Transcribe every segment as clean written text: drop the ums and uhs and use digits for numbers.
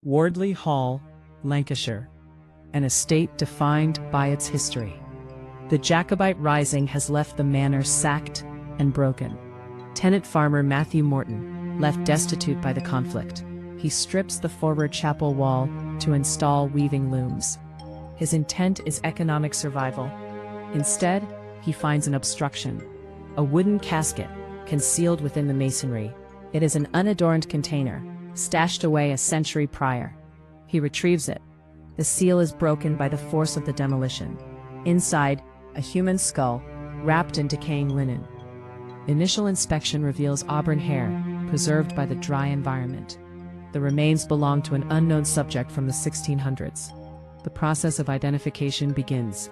Wardley Hall, Lancashire, an estate defined by its history. The Jacobite Rising has left the manor sacked and broken. Tenant farmer Matthew Morton, left destitute by the conflict. He strips the forward chapel wall to install weaving looms. His intent is economic survival. Instead, he finds an obstruction. A wooden casket, concealed within the masonry. It is an unadorned container, stashed away a century prior. He retrieves it. The seal is broken by the force of the demolition. Inside, a human skull, wrapped in decaying linen. Initial inspection reveals auburn hair, preserved by the dry environment. The remains belong to an unknown subject from the 1600s. The process of identification begins.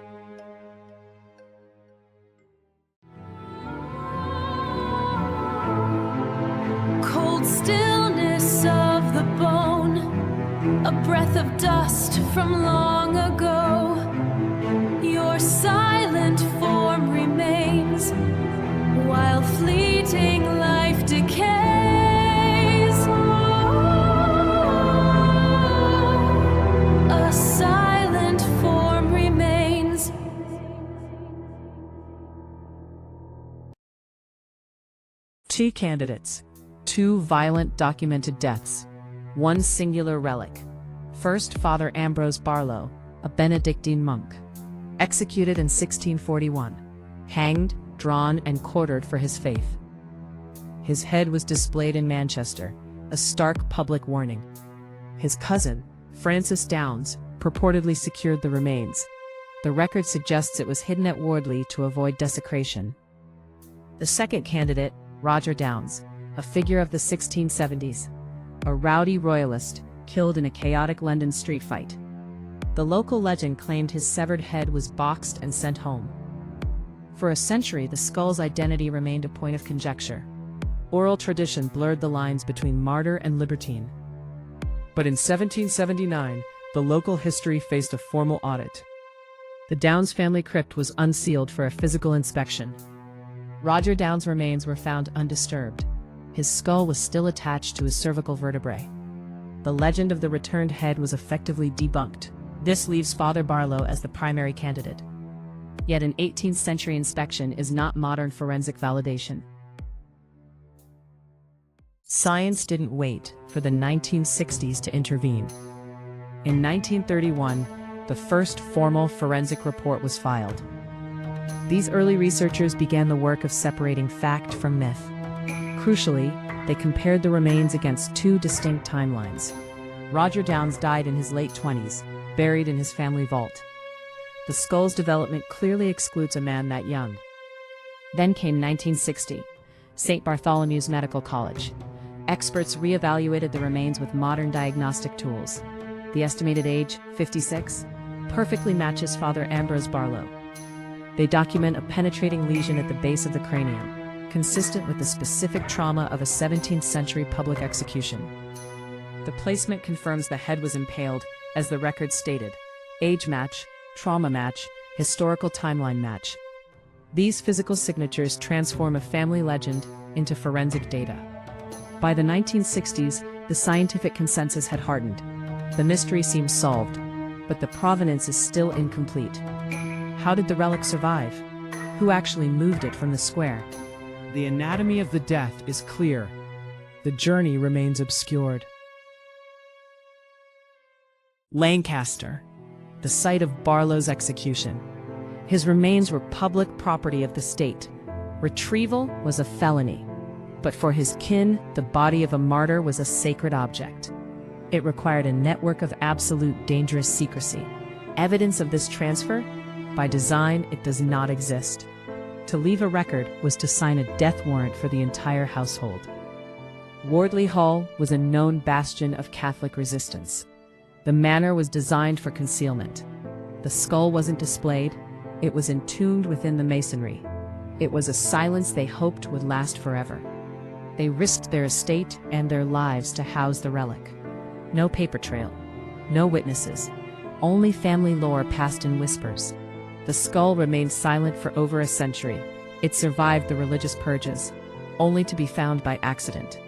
Cold stillness of the bone, a breath of dust from long ago. Your silent form remains, while fleeting life decays. A silent form remains. Two candidates. 2 violent documented deaths. 1 singular relic. First, Father Ambrose Barlow, a Benedictine monk. Executed in 1641. Hanged, drawn, and quartered for his faith. His head was displayed in Manchester, a stark public warning. His cousin, Francis Downes, purportedly secured the remains. The record suggests it was hidden at Wardley to avoid desecration. The second candidate, Roger Downes, a figure of the 1670s, a rowdy royalist, killed in a chaotic London street fight. The local legend claimed his severed head was boxed and sent home. For a century, the skull's identity remained a point of conjecture. Oral tradition blurred the lines between martyr and libertine. But in 1779, the local history faced a formal audit. The Downes family crypt was unsealed for a physical inspection. Roger Downes' remains were found undisturbed. His skull was still attached to his cervical vertebrae. The legend of the returned head was effectively debunked. This leaves Father Barlow as the primary candidate. Yet an 18th century inspection is not modern forensic validation. Science didn't wait for the 1960s to intervene. In 1931, the first formal forensic report was filed. These early researchers began the work of separating fact from myth. Crucially, they compared the remains against 2 distinct timelines. Roger Downes died in his late 20s, buried in his family vault. The skull's development clearly excludes a man that young. Then came 1960, St. Bartholomew's Medical College. Experts re-evaluated the remains with modern diagnostic tools. The estimated age, 56, perfectly matches Father Ambrose Barlow. They document a penetrating lesion at the base of the cranium, consistent with the specific trauma of a 17th century public execution. The placement confirms the head was impaled, as the record stated. Age match, trauma match, historical timeline match. These physical signatures transform a family legend into forensic data. By the 1960s, the scientific consensus had hardened. The mystery seems solved, but the provenance is still incomplete. How did the relic survive? Who actually moved it from the square? The anatomy of the death is clear. The journey remains obscured. Lancaster, the site of Barlow's execution. His remains were public property of the state. Retrieval was a felony. But for his kin, the body of a martyr was a sacred object. It required a network of absolute dangerous secrecy. Evidence of this transfer? By design, it does not exist. To leave a record was to sign a death warrant for the entire household. Wardley Hall was a known bastion of Catholic resistance. The manor was designed for concealment. The skull wasn't displayed, it was entombed within the masonry. It was a silence they hoped would last forever. They risked their estate and their lives to house the relic. No paper trail, no witnesses, only family lore passed in whispers. The skull remained silent for over a century. It survived the religious purges, only to be found by accident.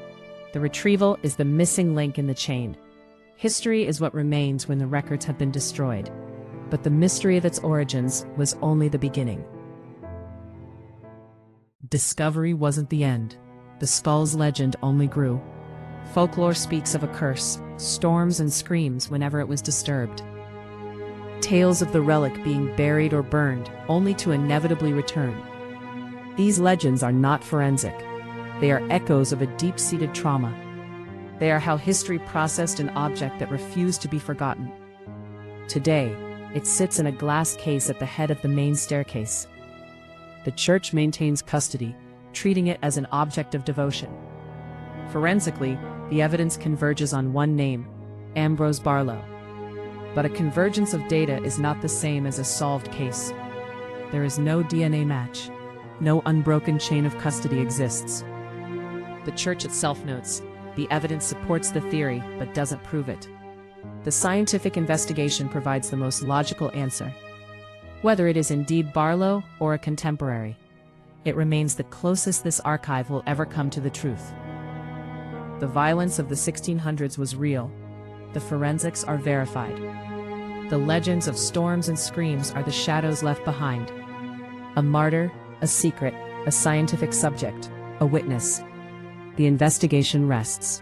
The retrieval is the missing link in the chain. History is what remains when the records have been destroyed, but the mystery of its origins was only the beginning. Discovery wasn't the end. The skull's legend only grew. Folklore speaks of a curse, storms and screams whenever it was disturbed. Tales of the relic being buried or burned, only to inevitably return. These legends are not forensic. They are echoes of a deep-seated trauma. They are how history processed an object that refused to be forgotten. Today, it sits in a glass case at the head of the main staircase. The church maintains custody, treating it as an object of devotion. Forensically, the evidence converges on one name, Ambrose Barlow. But a convergence of data is not the same as a solved case. There is no DNA match. No unbroken chain of custody exists. The church itself notes, the evidence supports the theory but doesn't prove it. The scientific investigation provides the most logical answer. Whether it is indeed Barlow or a contemporary, it remains the closest this archive will ever come to the truth. The violence of the 1600s was real. The forensics are verified. The legends of storms and screams are the shadows left behind. A martyr, a secret, a scientific subject, a witness. The investigation rests.